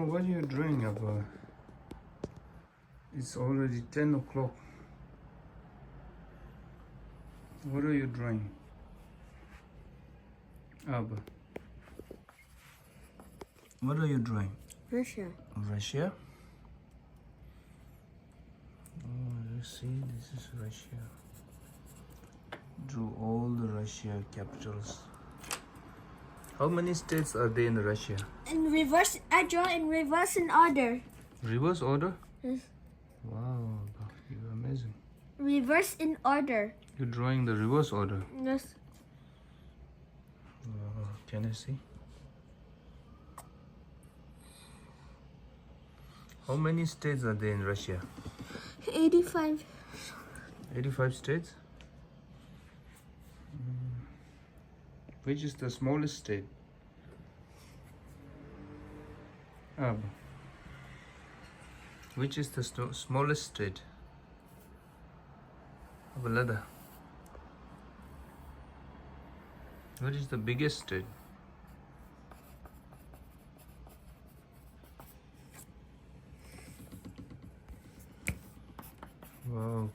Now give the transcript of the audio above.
What are you doing, Abba? It's already 10 o'clock. What are you drawing? Abba. What are you drawing? Russia. Russia? Oh, you see, this is Russia. Drew all the Russia capitals. How many states are there in Russia? In reverse, I draw in reverse in order. Reverse order? Yes. Wow, you're amazing. Reverse in order. You're drawing the reverse order. Yes. Can I see? How many states are there in Russia? 85. 85 states? Which is the smallest state? Which is the smallest state? Abalada. What is the biggest state? Wow,